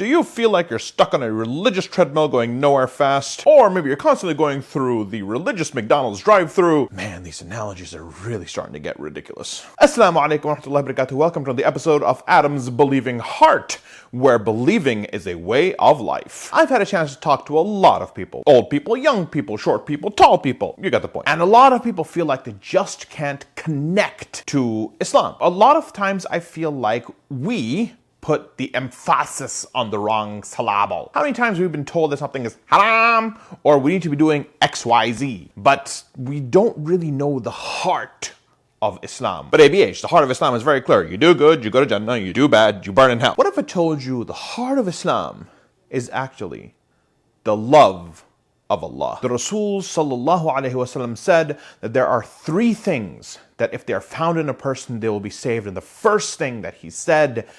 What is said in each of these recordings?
Do you feel like you're stuck on a religious treadmill going nowhere fast? Or maybe you're constantly going through the religious McDonald's drive-thru? Man, these analogies are really starting to get ridiculous. Assalamu alaikum wa rahmatullahi wa barakatuh. Welcome to the episode of Adam's Believing Heart, where believing is a way of life. I've had a chance to talk to a lot of people. Old people, young people, short people, tall people. You got the point. And a lot of people feel like they just can't connect to Islam. A lot of times I feel like we put the emphasis on the wrong syllable. How many times we've been told that something is haram or we need to be doing XYZ, but we don't really know the heart of Islam. But ABH, the heart of Islam is very clear. You do good, you go to Jannah. You do bad, you burn in hell. What if I told you the heart of Islam is actually the love of Allah? The Rasul sallallahu alaihi wasallam said that there are three things that if they are found in a person, they will be saved. And the first thing that he said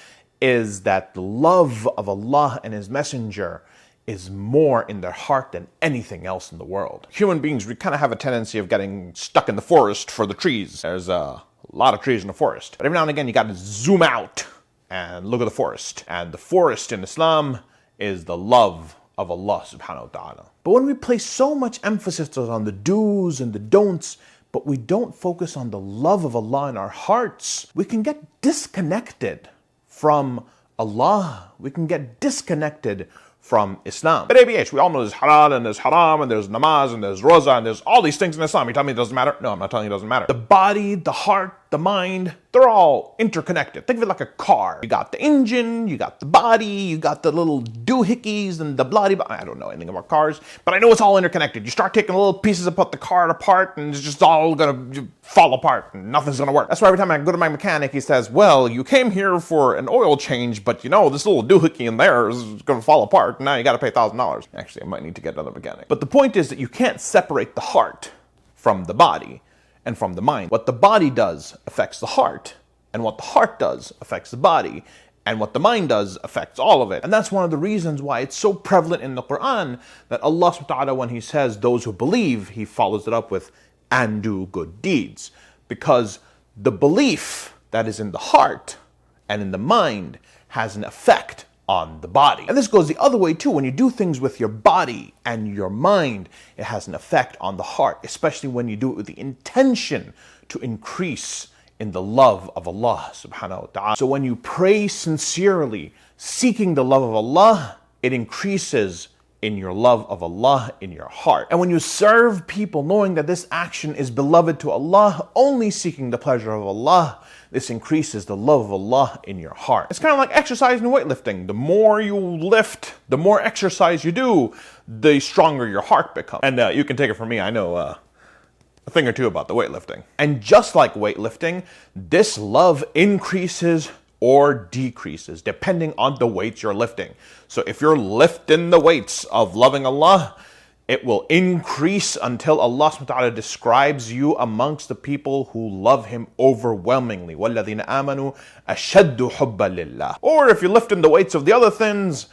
is that the love of Allah and His Messenger is more in their heart than anything else in the world. Human beings, we kind of have a tendency of getting stuck in the forest for the trees. There's a lot of trees in the forest. But every now and again, you got to zoom out and look at the forest. And the forest in Islam is the love of Allah subhanahu wa ta'ala. But when we place so much emphasis on the do's and the don'ts, but we don't focus on the love of Allah in our hearts, we can get disconnected from Allah. We can get disconnected from Islam. But ABH, we all know there's halal and there's haram and there's namaz and there's roza and there's all these things in Islam. You tell me it doesn't matter? No, I'm not telling you it doesn't matter. The body, the heart, the mind, they're all interconnected. Think of it like a car. You got the engine, you got the body, you got the little doohickeys and the bloody, I don't know anything about cars, but I know it's all interconnected. You start taking little pieces and put the car apart and it's just all gonna fall apart and nothing's gonna work. That's why every time I go to my mechanic, he says, well, you came here for an oil change, but you know, this little doohickey in there is gonna fall apart. Now you gotta pay $1,000. Actually, I might need to get another mechanic. But the point is that you can't separate the heart from the body and from the mind. What the body does affects the heart, and what the heart does affects the body, and what the mind does affects all of it. And that's one of the reasons why it's so prevalent in the Quran that Allah subhanahu wa ta'ala, when He says those who believe, He follows it up with and do good deeds. Because the belief that is in the heart and in the mind has an effect on the body. And this goes the other way too. When you do things with your body and your mind, it has an effect on the heart, especially when you do it with the intention to increase in the love of Allah subhanahu wa ta'ala. So when you pray sincerely, seeking the love of Allah, it increases in your love of Allah in your heart. And when you serve people knowing that this action is beloved to Allah, only seeking the pleasure of Allah, this increases the love of Allah in your heart. It's kind of like exercise and weightlifting. The more you lift, the more exercise you do, the stronger your heart becomes. And you can take it from me, I know a thing or two about the weightlifting. And just like weightlifting, this love increases or decreases depending on the weights you're lifting. So if you're lifting the weights of loving Allah, it will increase until Allah subhanahu wa ta'ala describes you amongst the people who love Him overwhelmingly. وَالَّذِينَ آمَنُوا أَشَدُّ حُبًّا لِلَّهِ. Or if you're lifting the weights of the other things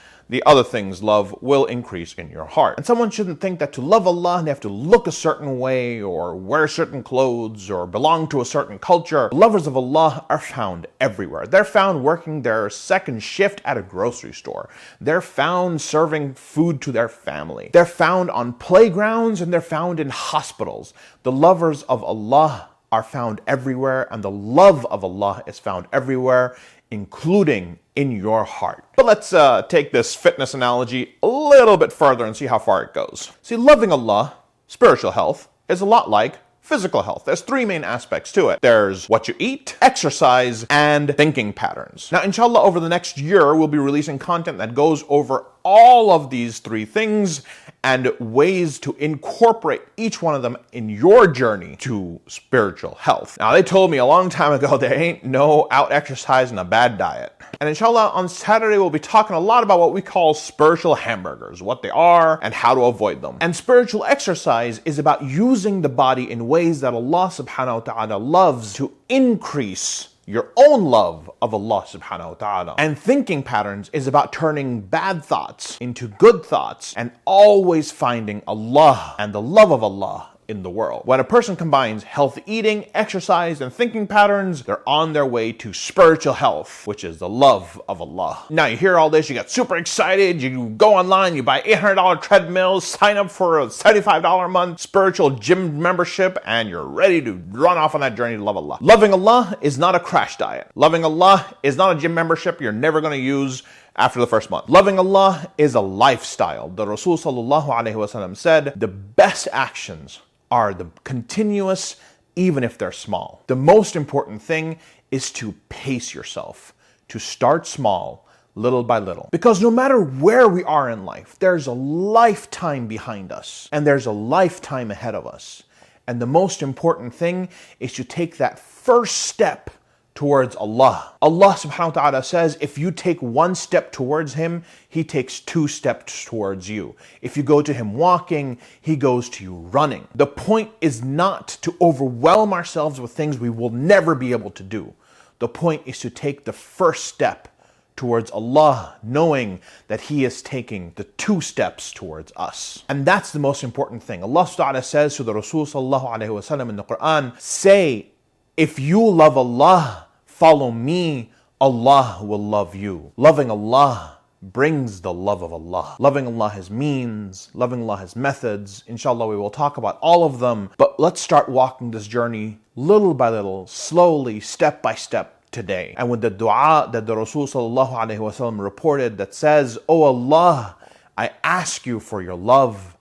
love will increase in your heart. And someone shouldn't think that to love Allah, they have to look a certain way or wear certain clothes or belong to a certain culture. Lovers of Allah are found everywhere. They're found working their second shift at a grocery store. They're found serving food to their family. They're found on playgrounds and they're found in hospitals. The lovers of Allah are found everywhere, and the love of Allah is found everywhere, including in your heart. But let's take this fitness analogy a little bit further and see how far it goes. See, loving Allah, spiritual health, is a lot like physical health. There's three main aspects to it. There's what you eat, exercise, and thinking patterns. Now, inshallah, over the next year, we'll be releasing content that goes over all of these three things and ways to incorporate each one of them in your journey to spiritual health. Now, they told me a long time ago there ain't no out exercise and a bad diet. And inshallah, on Saturday, we'll be talking a lot about what we call spiritual hamburgers, what they are and how to avoid them. And spiritual exercise is about using the body in ways that Allah subhanahu wa ta'ala loves to increase your own love of Allah subhanahu wa ta'ala. And thinking patterns is about turning bad thoughts into good thoughts and always finding Allah and the love of Allah in the world. When a person combines healthy eating, exercise, and thinking patterns, they're on their way to spiritual health, which is the love of Allah. Now you hear all this, you get super excited, you go online, you buy $800 treadmills, sign up for a $75 a month spiritual gym membership, and you're ready to run off on that journey to love Allah. Loving Allah is not a crash diet. Loving Allah is not a gym membership you're never going to use after the first month. Loving Allah is a lifestyle. The Rasul sallallahu alaihi wasallam said, the best actions are the continuous, even if they're small. The most important thing is to pace yourself, to start small, little by little. Because no matter where we are in life, there's a lifetime behind us, and there's a lifetime ahead of us. And the most important thing is to take that first step towards Allah. Allah subhanahu wa ta'ala says, if you take one step towards Him, He takes 2 steps towards you. If you go to Him walking, He goes to you running. The point is not to overwhelm ourselves with things we will never be able to do. The point is to take the first step towards Allah, knowing that He is taking the 2 steps towards us. And that's the most important thing. Allah subhanahu wa ta'ala says to the Rasul sallallahu alayhi wa sallam in the Quran, say, if you love Allah, follow me, Allah will love you. Loving Allah brings the love of Allah. Loving Allah has means, loving Allah has methods. Inshallah, we will talk about all of them. But let's start walking this journey little by little, slowly, step by step today. And with the dua that the Rasul sallallahu alaihi wasallam reported that says, "Oh Allah, I ask you for your love.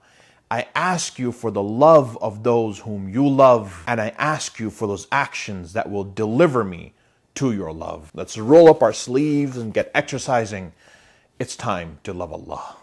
I ask you for the love of those whom you love, and I ask you for those actions that will deliver me to your love." Let's roll up our sleeves and get exercising. It's time to love Allah.